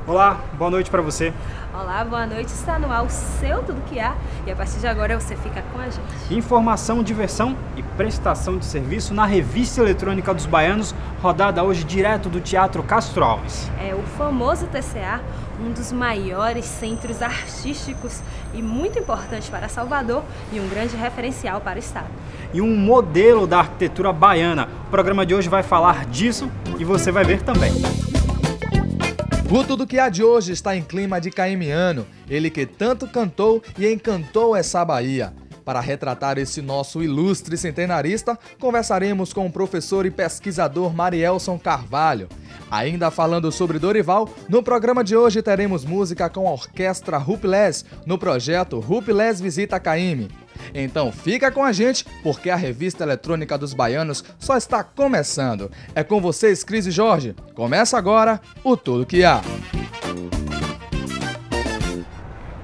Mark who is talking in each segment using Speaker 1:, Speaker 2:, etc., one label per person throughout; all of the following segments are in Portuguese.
Speaker 1: Olá, boa noite para você.
Speaker 2: Olá, boa noite. Está no ar o seu Tudo Que Há e a partir de agora você fica com a gente.
Speaker 1: Informação, diversão e prestação de serviço na Revista Eletrônica dos Baianos, rodada hoje direto do Teatro Castro Alves.
Speaker 2: É o famoso TCA, um dos maiores centros artísticos e muito importante para Salvador e um grande referencial para o estado.
Speaker 1: E um modelo da arquitetura baiana. O programa de hoje vai falar disso e você vai ver também.
Speaker 3: O Tudo Que Há de hoje está em clima de caimiano, ele que tanto cantou e encantou essa Bahia. Para retratar esse nosso ilustre centenarista, conversaremos com o professor e pesquisador Marielson Carvalho. Ainda falando sobre Dorival, no programa de hoje teremos música com a orquestra Ruples, no projeto Ruples Visita Caime. Então fica com a gente, porque a Revista Eletrônica dos Baianos só está começando. É com vocês, Cris e Jorge. Começa agora o Tudo Que Há.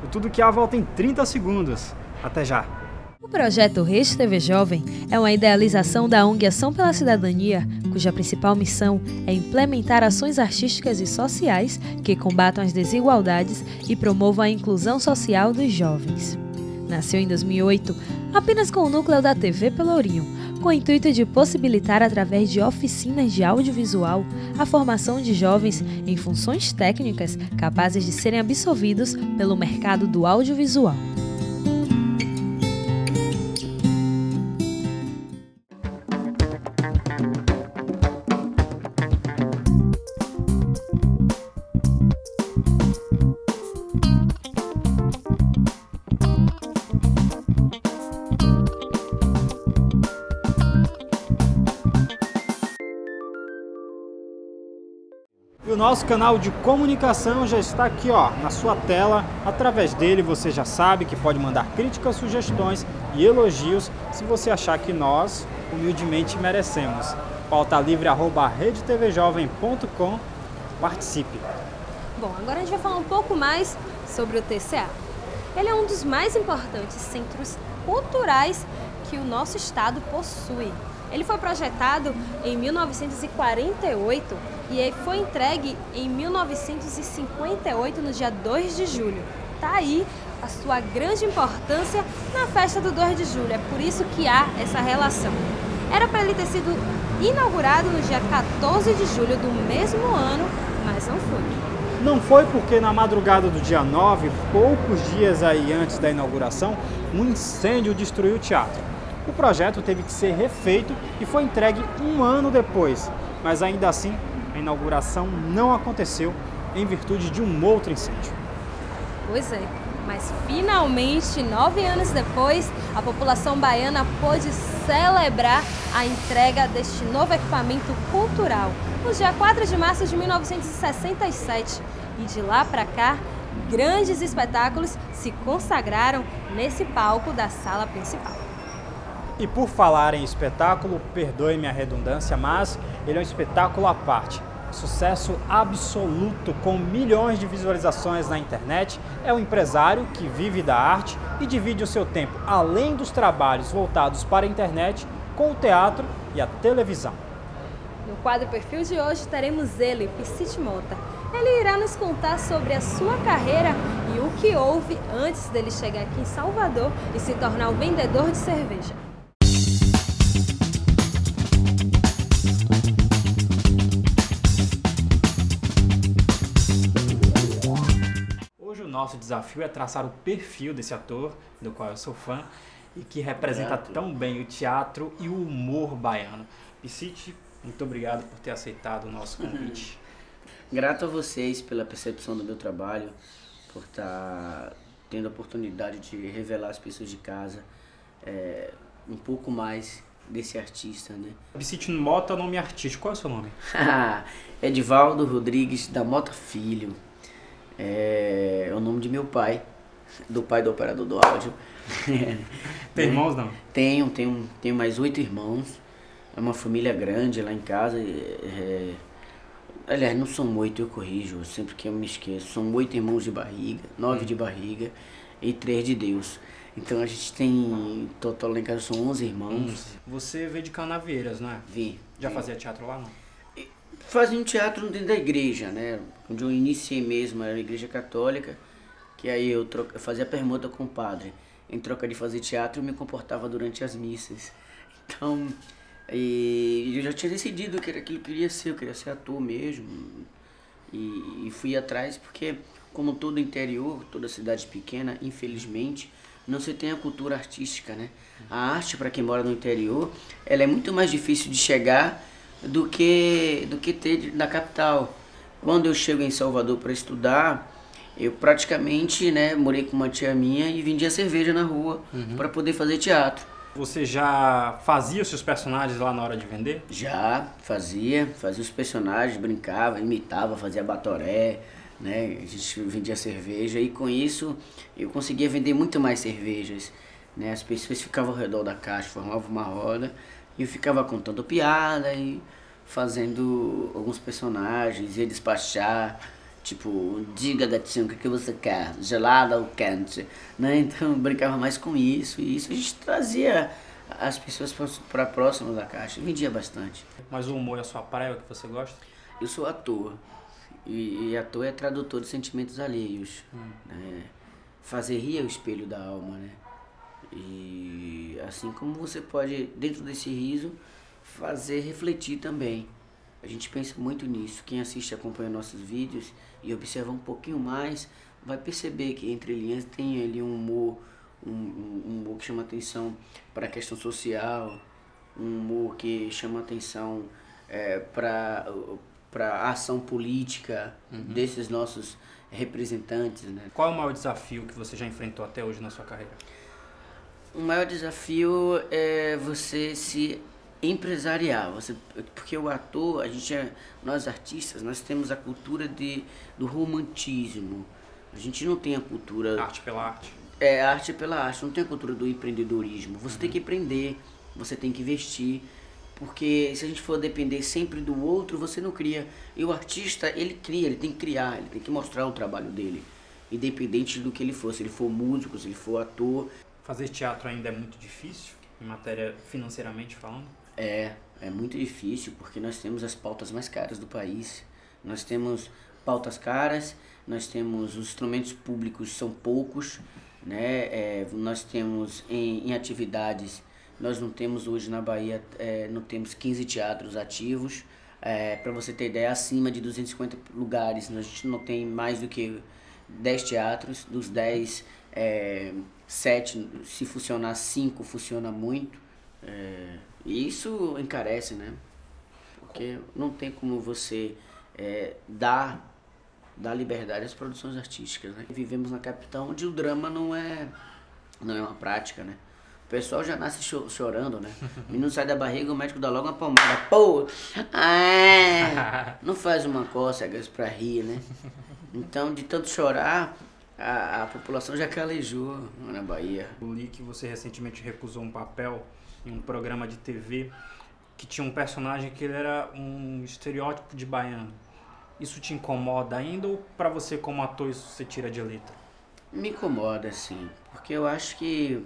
Speaker 1: O Tudo Que Há volta em 30 segundos. Até já.
Speaker 2: O projeto Rede TV Jovem é uma idealização da ONG Ação pela Cidadania, cuja principal missão é implementar ações artísticas e sociais que combatam as desigualdades e promovam a inclusão social dos jovens. Nasceu em 2008, apenas com o núcleo da TV Pelourinho, com o intuito de possibilitar, através de oficinas de audiovisual, a formação de jovens em funções técnicas capazes de serem absorvidos pelo mercado do audiovisual.
Speaker 1: E o nosso canal de comunicação já está aqui, ó, na sua tela. Através dele você já sabe que pode mandar críticas, sugestões e elogios se você achar que nós, humildemente, merecemos. pautalivre@redetvjovem.com. Participe.
Speaker 2: Bom, agora a gente vai falar um pouco mais sobre o TCA. Ele é um dos mais importantes centros culturais que o nosso estado possui. Ele foi projetado em 1948 e foi entregue em 1958, no dia 2 de julho. Tá aí a sua grande importância na festa do 2 de julho, é por isso que há essa relação. Era para ele ter sido inaugurado no dia 14 de julho do mesmo ano, mas não foi.
Speaker 1: Não foi porque na madrugada do dia 9, poucos dias aí antes da inauguração, um incêndio destruiu o teatro. O projeto teve que ser refeito e foi entregue um ano depois, mas ainda assim a inauguração não aconteceu em virtude de um outro incêndio.
Speaker 2: Pois é, mas finalmente, 9 anos depois, a população baiana pôde celebrar a entrega deste novo equipamento cultural no dia 4 de março de 1967. E de lá para cá, grandes espetáculos se consagraram nesse palco da sala principal.
Speaker 1: E por falar em espetáculo, perdoe-me a redundância, mas ele é um espetáculo à parte. Sucesso absoluto, com milhões de visualizações na internet. É um empresário que vive da arte e divide o seu tempo, além dos trabalhos voltados para a internet, com o teatro e a televisão.
Speaker 2: No quadro Perfil de hoje teremos ele, Piscite Mota. Ele irá nos contar sobre a sua carreira e o que houve antes dele chegar aqui em Salvador e se tornar um vendedor de cerveja.
Speaker 1: Nosso desafio é traçar o perfil desse ator, do qual eu sou fã, e que representa tão bem o teatro e o humor baiano. Piscite, muito obrigado por ter aceitado o nosso convite.
Speaker 4: Grato a vocês pela percepção do meu trabalho, por estar tendo a oportunidade de revelar às pessoas de casa um pouco mais desse artista, né?
Speaker 1: Piscite Mota é o nome artístico. Qual é o seu nome?
Speaker 4: Edivaldo Rodrigues da Mota Filho. É o nome de meu pai, do pai do operador do áudio.
Speaker 1: Tem irmãos, não?
Speaker 4: Tenho mais 8 irmãos. É uma família grande lá em casa. Aliás, não são 8, eu corrijo, sempre que eu me esqueço. São 8 irmãos de barriga, 9 de barriga e 3 de Deus. Então a gente tem, total lá em casa são 11 irmãos.
Speaker 1: Você veio de Canaveiras, não é?
Speaker 4: Vi.
Speaker 1: Já fazia teatro lá, não?
Speaker 4: Fazia um teatro dentro da igreja, né? Onde eu iniciei mesmo, era a igreja católica, que aí eu fazia permuta com o padre. Em troca de fazer teatro, eu me comportava durante as missas. Então, eu já tinha decidido que era aquilo que eu queria ser ator mesmo. E fui atrás porque, como todo interior, toda cidade pequena, infelizmente, não se tem a cultura artística, né? A arte, para quem mora no interior, ela é muito mais difícil de chegar do que ter na capital. Quando eu chego em Salvador para estudar, eu praticamente, né, morei com uma tia minha e vendia cerveja na rua para poder fazer teatro.
Speaker 1: Você já fazia os seus personagens lá na hora de vender?
Speaker 4: Já fazia os personagens, brincava, imitava, fazia batoré, né? A gente vendia cerveja e com isso eu conseguia vender muito mais cervejas, né? As pessoas ficavam ao redor da caixa, formavam uma roda e eu ficava contando piada e fazendo alguns personagens, ia despachar, tipo, diga gatinho, o que você quer, gelada ou quente, né? Então eu brincava mais com isso e isso a gente trazia as pessoas para próximas da caixa, vendia bastante.
Speaker 1: Mas o humor é a sua praia, o que você gosta?
Speaker 4: Eu sou ator e ator é tradutor de sentimentos alheios, né? Fazer rir é o espelho da alma, né? E assim como você pode, dentro desse riso, fazer refletir também. A gente pensa muito nisso. Quem assiste e acompanha nossos vídeos e observa um pouquinho mais, vai perceber que entre linhas tem ali um humor, um humor que chama atenção para a questão social, um humor que chama atenção para a ação política desses nossos representantes, né?
Speaker 1: Qual é o maior desafio que você já enfrentou até hoje na sua carreira?
Speaker 4: O maior desafio é você se empresariar, porque o ator, nós artistas, nós temos a cultura do romantismo. A gente não tem a cultura...
Speaker 1: Arte pela arte.
Speaker 4: Arte pela arte, não tem a cultura do empreendedorismo. Você tem que empreender, você tem que investir, porque se a gente for depender sempre do outro, você não cria. E o artista, ele cria, ele tem que criar, ele tem que mostrar o trabalho dele, independente do que ele for, se ele for músico, se ele for ator.
Speaker 1: Fazer teatro ainda é muito difícil, em matéria financeiramente falando?
Speaker 4: É muito difícil, porque nós temos as pautas mais caras do país. Nós temos pautas caras, nós temos os instrumentos públicos são poucos, né? Nós temos em atividades, nós não temos hoje na Bahia, não temos 15 teatros ativos. Para você ter ideia, acima de 250 lugares, a gente não tem mais do que 10 teatros, dos 10, 7, se funcionar 5, funciona muito. E isso encarece, né? Porque não tem como você dar liberdade às produções artísticas, né? Vivemos na capital onde o drama não é uma prática, né? O pessoal já nasce chorando, né? O menino sai da barriga, o médico dá logo uma palmada. Pô! Não faz uma cócegas pra rir, né? Então, de tanto chorar, a população já calejou na Bahia.
Speaker 1: Eu li que você recentemente recusou um papel em um programa de TV que tinha um personagem que ele era um estereótipo de baiano. Isso te incomoda ainda ou para você como ator isso você tira de letra?
Speaker 4: Me incomoda, sim, porque eu acho que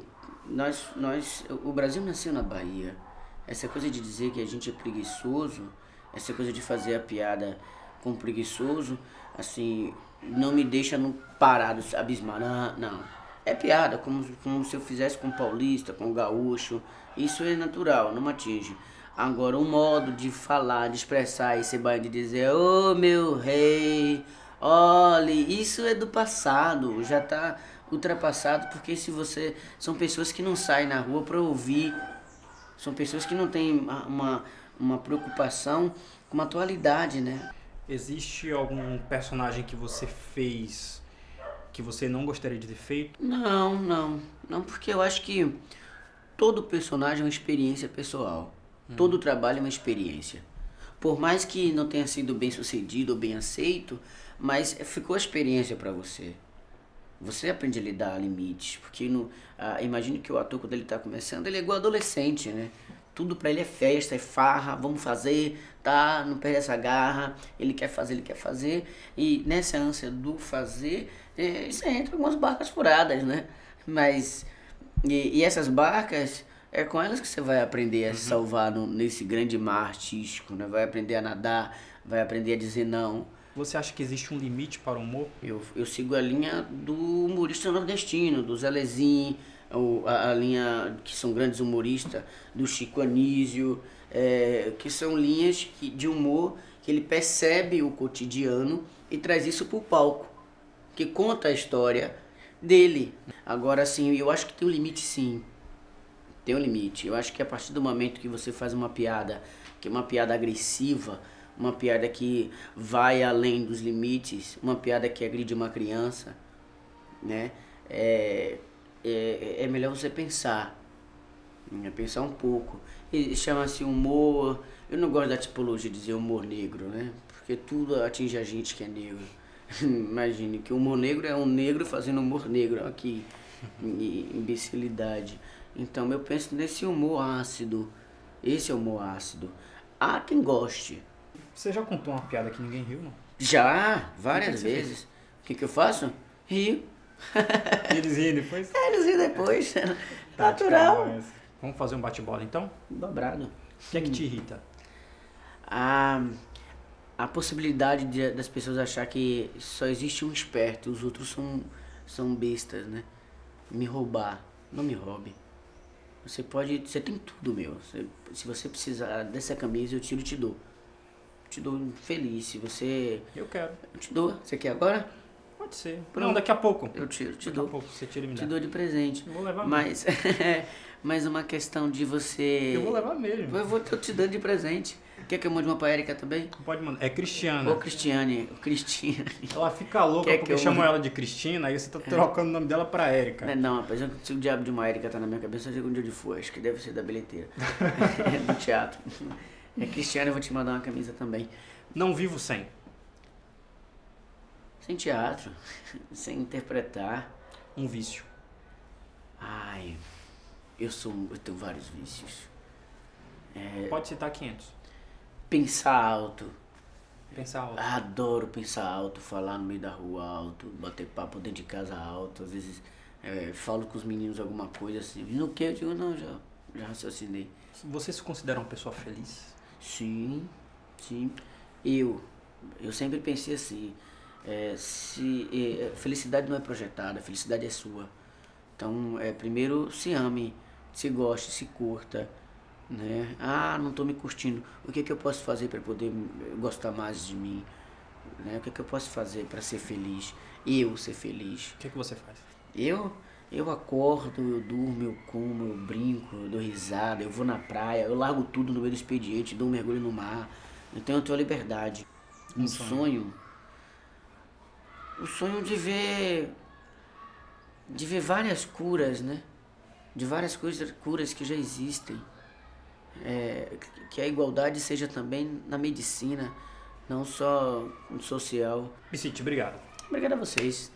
Speaker 4: o Brasil nasceu na Bahia. Essa coisa de dizer que a gente é preguiçoso, essa coisa de fazer a piada com preguiçoso, assim, não me deixa parado, abismado. Não. É piada, como se eu fizesse com o paulista, com o gaúcho. Isso é natural, não me atinge. Agora, o modo de falar, de expressar esse baiano, de dizer, ô meu rei, olhe, isso é do passado, já está ultrapassado, porque são pessoas que não saem na rua para ouvir, são pessoas que não têm uma preocupação com a atualidade, né?
Speaker 1: Existe algum personagem que você fez que você não gostaria de ter feito?
Speaker 4: Não, porque eu acho que todo personagem é uma experiência pessoal. Todo trabalho é uma experiência. Por mais que não tenha sido bem sucedido ou bem aceito, mas ficou a experiência para você. Você aprende a lidar a limites, porque imagine que o ator, quando ele está começando, ele é igual adolescente, né? Tudo para ele é festa, é farra, vamos fazer, tá? Não perde essa garra, ele quer fazer. E nessa ânsia do fazer, isso entra algumas barcas furadas, né? Mas E essas barcas, é com elas que você vai aprender a se salvar nesse grande mar artístico, né? Vai aprender a nadar, vai aprender a dizer não.
Speaker 1: Você acha que existe um limite para o humor?
Speaker 4: Eu sigo a linha do humorista nordestino, do Zé Lezinho, a linha que são grandes humoristas, do Chico Anísio, que são linhas de humor que ele percebe o cotidiano e traz isso para o palco, que conta a história dele. Agora, sim, eu acho que tem um limite, sim. Tem um limite. Eu acho que a partir do momento que você faz uma piada, que é uma piada agressiva, uma piada que vai além dos limites, uma piada que agride uma criança, né? É melhor você pensar um pouco. E chama-se humor. Eu não gosto da tipologia de dizer humor negro, né? Porque tudo atinge a gente que é negro. Imagine que o humor negro é um negro fazendo humor negro. Aqui, imbecilidade. Então eu penso nesse humor ácido. Esse é o humor ácido. Há quem goste.
Speaker 1: Você já contou uma piada que ninguém riu, não?
Speaker 4: Já, várias vezes. O que eu faço? Rio.
Speaker 1: E eles riem depois?
Speaker 4: Eles riem depois. Natural.
Speaker 1: Vamos fazer um bate-bola então?
Speaker 4: Dobrado.
Speaker 1: O que é que te irrita?
Speaker 4: A possibilidade das pessoas achar que só existe um esperto, os outros são bestas, né? Me roubar. Não me roube. Você tem tudo, meu. Se você precisar dessa camisa, eu tiro e te dou. Te dou feliz. Se você...
Speaker 1: Eu quero.
Speaker 4: Eu te dou. Você quer agora?
Speaker 1: Pode ser.
Speaker 4: Pronto.
Speaker 1: Não, daqui a pouco.
Speaker 4: Eu tiro, te
Speaker 1: daqui
Speaker 4: dou.
Speaker 1: A pouco você tira e me dá.
Speaker 4: Te dou de presente.
Speaker 1: Eu vou levar
Speaker 4: mas uma questão de você...
Speaker 1: Eu vou levar mesmo.
Speaker 4: Eu te dando de presente. Quer que eu mande uma pra Érica também?
Speaker 1: Pode mandar. É Cristiana.
Speaker 4: Ô, Cristiane.
Speaker 1: Ela fica louca porque chamam ela de Cristina, aí você tá trocando o nome dela pra Érica.
Speaker 4: Não, rapaz, se o diabo de uma Érica tá na minha cabeça, eu digo onde foi. Acho que deve ser da bilheteira. Do teatro. É Cristiane, eu vou te mandar uma camisa também.
Speaker 1: Não vivo sem.
Speaker 4: Sem teatro. Sem interpretar.
Speaker 1: Um vício.
Speaker 4: Ai, eu tenho vários vícios.
Speaker 1: Pode citar 500.
Speaker 4: Pensar alto.
Speaker 1: Pensar alto.
Speaker 4: Adoro pensar alto, falar no meio da rua alto, bater papo dentro de casa alto. Às vezes falo com os meninos alguma coisa assim. No que? Eu digo, não, já raciocinei.
Speaker 1: Você se considera uma pessoa feliz?
Speaker 4: Sim. Eu sempre pensei assim, felicidade não é projetada, felicidade é sua. Então, primeiro se ame, se goste, se curta, né? Não estou me curtindo. O que eu posso fazer para poder gostar mais de mim? Né? O que eu posso fazer para ser feliz? Eu ser feliz.
Speaker 1: O que você faz?
Speaker 4: Eu acordo, eu durmo, eu como, eu brinco, eu dou risada, eu vou na praia, eu largo tudo no meio do expediente, dou um mergulho no mar. Então eu tenho a liberdade. Um sonho. O sonho de ver várias curas, né? De várias curas que já existem. Que a igualdade seja também na medicina, não só no social.
Speaker 1: Vicente, obrigado.
Speaker 4: Obrigado a vocês.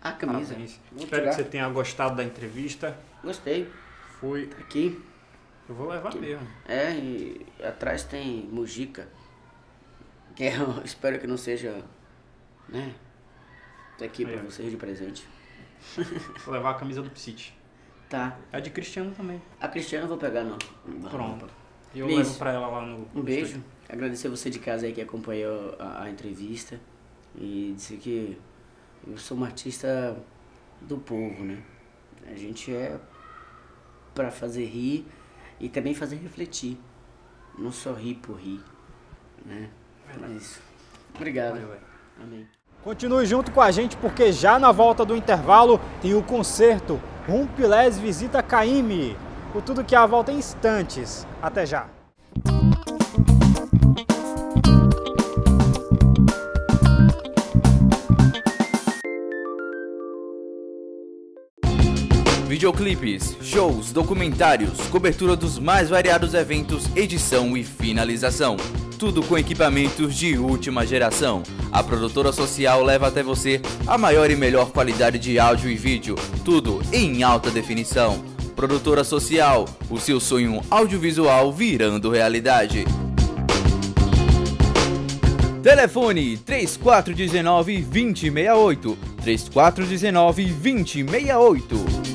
Speaker 4: A camisa.
Speaker 1: Espero que você tenha gostado da entrevista.
Speaker 4: Gostei.
Speaker 1: Foi.
Speaker 4: Tá aqui.
Speaker 1: Eu vou levar mesmo.
Speaker 4: E atrás tem Mujica. Que eu espero que não seja, né? Tá aqui pra vocês de presente.
Speaker 1: Vou levar a camisa do Psite.
Speaker 4: Tá.
Speaker 1: A de Cristiano também.
Speaker 4: A Cristiana eu vou pegar no
Speaker 1: Pronto. E eu
Speaker 4: Liz,
Speaker 1: levo pra ela lá no...
Speaker 4: Um beijo. Estúdio. Agradecer você de casa aí que acompanhou a entrevista. E dizer que eu sou uma artista do povo, né? A gente pra fazer rir e também fazer refletir. Não só rir por rir, né? É isso. Obrigado.
Speaker 1: Valeu,
Speaker 4: amém.
Speaker 1: Continue junto com a gente porque já na volta do intervalo tem o concerto Rumpilés Visita Caymmi. O Tudo Que Há volta em instantes. Até já.
Speaker 5: Videoclipes, shows, documentários, cobertura dos mais variados eventos, edição e finalização. Tudo com equipamentos de última geração. A Produtora Social leva até você a maior e melhor qualidade de áudio e vídeo. Tudo em alta definição. Produtora Social, o seu sonho audiovisual virando realidade. Telefone 3419-2068. 3419-2068.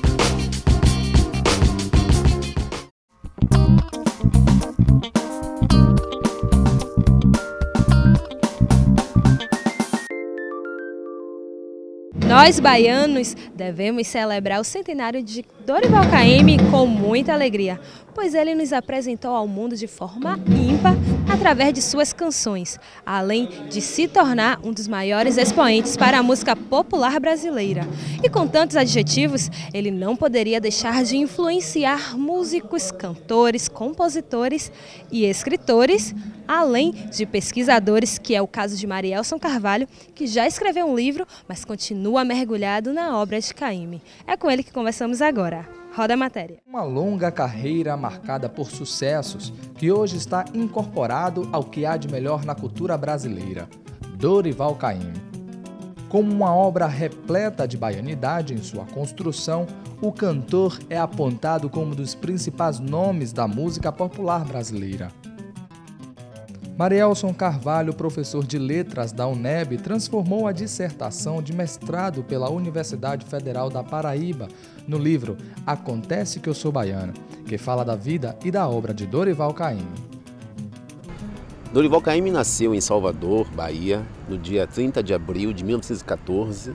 Speaker 2: Nós, baianos, devemos celebrar o centenário de Dorival Caymmi com muita alegria, pois ele nos apresentou ao mundo de forma ímpar através de suas canções, além de se tornar um dos maiores expoentes para a música popular brasileira. E com tantos adjetivos, ele não poderia deixar de influenciar músicos, cantores, compositores e escritores, além de pesquisadores, que é o caso de Marielson Carvalho, que já escreveu um livro, mas continua mergulhado na obra de Caymmi. É com ele que conversamos agora. Roda a matéria.
Speaker 3: Uma longa carreira marcada por sucessos que hoje está incorporado ao que há de melhor na cultura brasileira. Dorival Caymmi. Como uma obra repleta de baianidade em sua construção, o cantor é apontado como um dos principais nomes da música popular brasileira. Marielson Carvalho, professor de letras da UNEB, transformou a dissertação de mestrado pela Universidade Federal da Paraíba no livro Acontece que eu sou baiana, que fala da vida e da obra de Dorival Caymmi.
Speaker 6: Dorival Caymmi nasceu em Salvador, Bahia, no dia 30 de abril de 1914.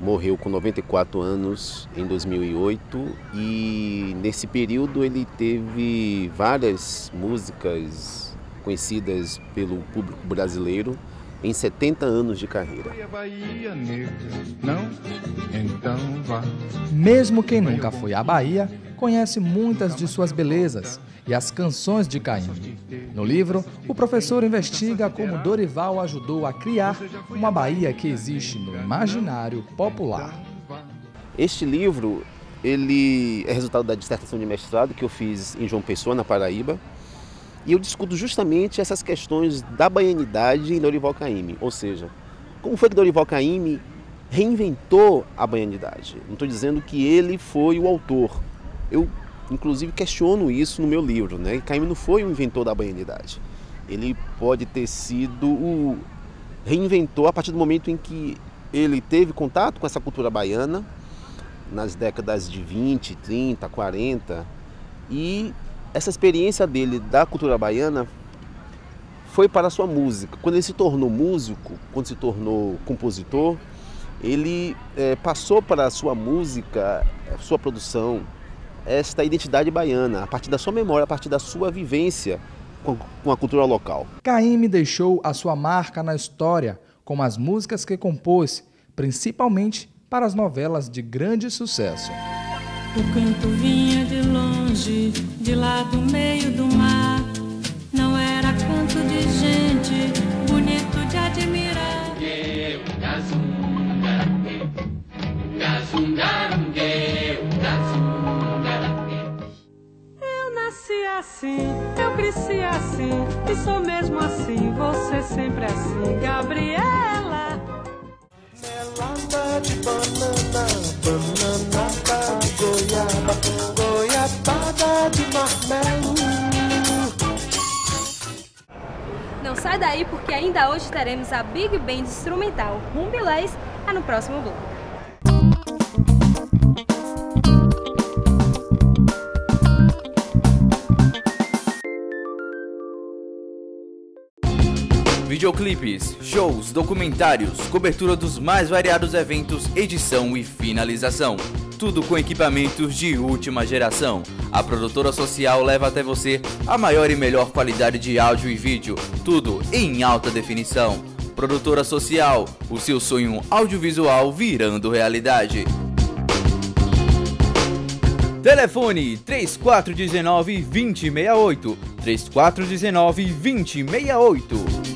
Speaker 6: Morreu com 94 anos em 2008 e nesse período ele teve várias músicas conhecidas pelo público brasileiro em 70 anos de carreira.
Speaker 3: Mesmo quem nunca foi à Bahia, conhece muitas de suas belezas e as canções de Caymmi. No livro, o professor investiga como Dorival ajudou a criar uma Bahia que existe no imaginário popular.
Speaker 6: Este livro ele é resultado da dissertação de mestrado que eu fiz em João Pessoa, na Paraíba. E eu discuto justamente essas questões da baianidade em Dorival Caymmi. Ou seja, como foi que Dorival Caymmi reinventou a baianidade? Não estou dizendo que ele foi o autor. Eu, inclusive, questiono isso no meu livro, né? Caymmi não foi o inventor da baianidade. Ele pode ter sido o reinventor a partir do momento em que ele teve contato com essa cultura baiana, nas décadas de 20, 30, 40, e essa experiência dele da cultura baiana foi para a sua música. Quando ele se tornou músico, quando se tornou compositor, ele passou para a sua música, a sua produção, esta identidade baiana, a partir da sua memória, a partir da sua vivência com a cultura local.
Speaker 3: Caymmi deixou a sua marca na história com as músicas que compôs, principalmente para as novelas de grande sucesso.
Speaker 7: O canto vinha de longe, de lá do meio do mar. Não era canto de gente, bonito de admirar. Eu nasci assim, eu cresci assim, e sou mesmo assim, você sempre assim, Gabriela. Melada de banana, banana de goiaba, goiabada de marmelo.
Speaker 2: Não sai daí porque ainda hoje teremos a Big Band instrumental Rumbilés no próximo bloco.
Speaker 5: Videoclipes, shows, documentários, cobertura dos mais variados eventos, edição e finalização. Tudo com equipamentos de última geração. A produtora social leva até você a maior e melhor qualidade de áudio e vídeo. Tudo em alta definição. Produtora social, o seu sonho audiovisual virando realidade. Telefone 3419-2068. 3419-2068.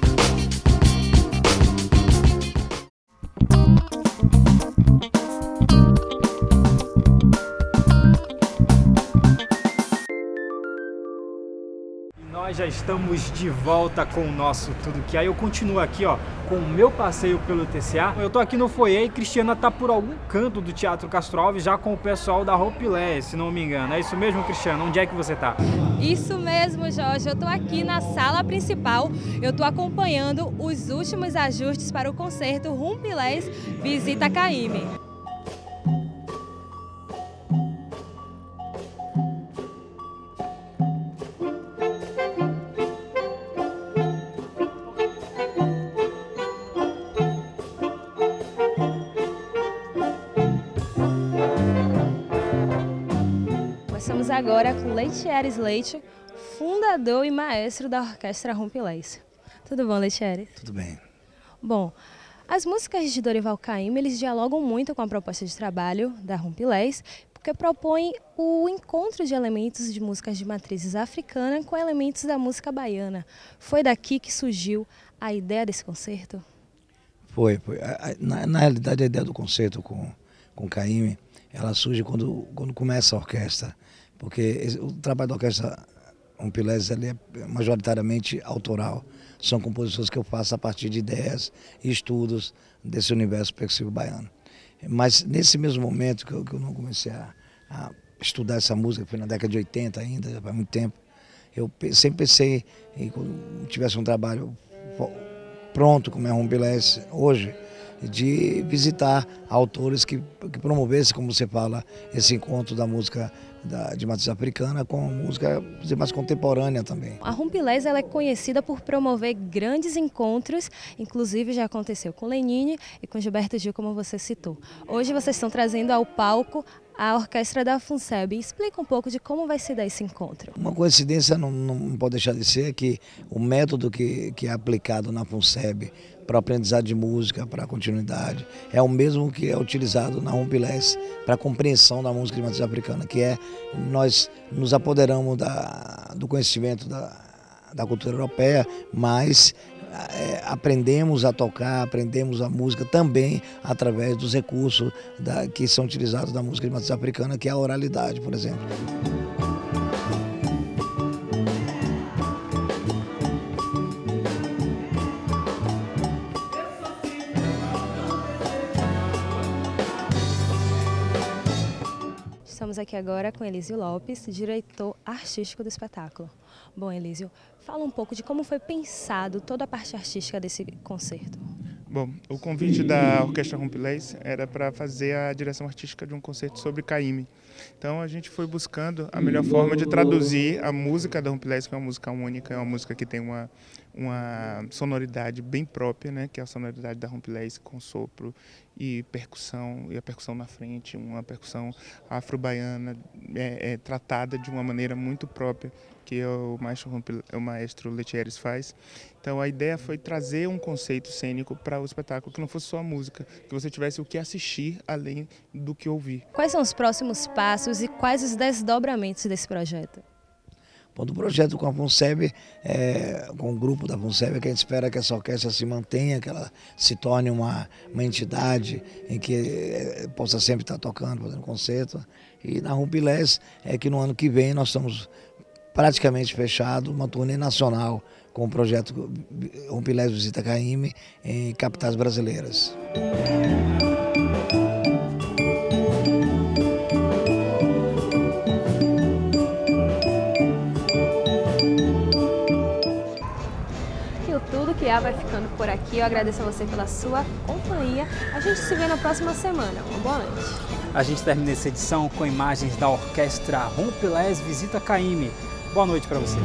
Speaker 1: Nós já estamos de volta com o nosso Tudo Que Há. Eu continuo aqui, ó, com o meu passeio pelo TCA. Eu tô aqui no foyer e Cristiana tá por algum canto do Teatro Castro Alves já com o pessoal da Rumbilés, se não me engano. É isso mesmo, Cristiana? Onde é que você tá?
Speaker 2: Isso mesmo, Jorge. Eu tô aqui na sala principal. Eu tô acompanhando os últimos ajustes para o concerto Rumbilés Visita Caymmi. Estamos agora com Leitieres Leite, fundador e maestro da Orquestra Rumpilés. Tudo bom, Leitieres?
Speaker 8: Tudo bem.
Speaker 2: Bom, as músicas de Dorival Caymmi, eles dialogam muito com a proposta de trabalho da Rumpilés, porque propõem o encontro de elementos de músicas de matrizes africana com elementos da música baiana. Foi daqui que surgiu a ideia desse concerto?
Speaker 8: Foi. Na realidade, a ideia do concerto com Caymmi, ela surge quando começa a orquestra, porque o trabalho da Orquestra Rumpilés é majoritariamente autoral. São composições que eu faço a partir de ideias e estudos desse universo percussivo baiano. Mas nesse mesmo momento que eu não comecei a estudar essa música, foi na década de 80 ainda, já faz muito tempo, eu sempre pensei em quando tivesse um trabalho pronto como é a Rumpilés hoje, de visitar autores que promovessem, como você fala, esse encontro da música de matriz africana com a música mais contemporânea também.
Speaker 2: A Rumpilés ela é conhecida por promover grandes encontros, inclusive já aconteceu com Lenine e com Gilberto Gil, como você citou. Hoje vocês estão trazendo ao palco a orquestra da FUNSEB. Explica um pouco de como vai se dar esse encontro.
Speaker 8: Uma coincidência não pode deixar de ser que o método que é aplicado na FUNSEB para o aprendizado de música, para a continuidade, é o mesmo que é utilizado na Rumpilés para a compreensão da música de matriz africana, que é nós nos apoderamos do conhecimento da cultura europeia, mas aprendemos a tocar, aprendemos a música também através dos recursos que são utilizados na música de matriz africana, que é a oralidade, por exemplo.
Speaker 2: Estamos aqui agora com Elísio Lopes, diretor artístico do espetáculo. Bom, Elísio, fala um pouco de como foi pensado toda a parte artística desse concerto.
Speaker 9: Bom, o convite da Orquestra Rumpilés era para fazer a direção artística de um concerto sobre Caymmi. Então a gente foi buscando a melhor forma de traduzir a música da Rumpilés, que é uma música única, é uma música que tem uma sonoridade bem própria, né, que é a sonoridade da Rumpilés, com sopro e a percussão na frente, uma percussão afro-baiana tratada de uma maneira muito própria, que o maestro Leitieres faz. Então a ideia foi trazer um conceito cênico para o espetáculo, que não fosse só a música, que você tivesse o que assistir além do que ouvir.
Speaker 2: Quais são os próximos passos e quais os desdobramentos desse projeto?
Speaker 8: Bom, do projeto com a FUNSEB, com o grupo da FUNSEB, que a gente espera que essa orquestra se mantenha, que ela se torne uma entidade em que possa sempre estar tocando, fazendo concerto. E na Rumpilés, que no ano que vem nós estamos praticamente fechados, uma turnê nacional com o projeto Rumpilés Visita Caymmi em capitais brasileiras.
Speaker 2: Tudo que há vai ficando por aqui. Eu agradeço a você pela sua companhia. A gente se vê na próxima semana. Uma boa noite.
Speaker 1: A gente termina essa edição com imagens da Orquestra Rumpilés Visita Caymmi. Boa noite para você.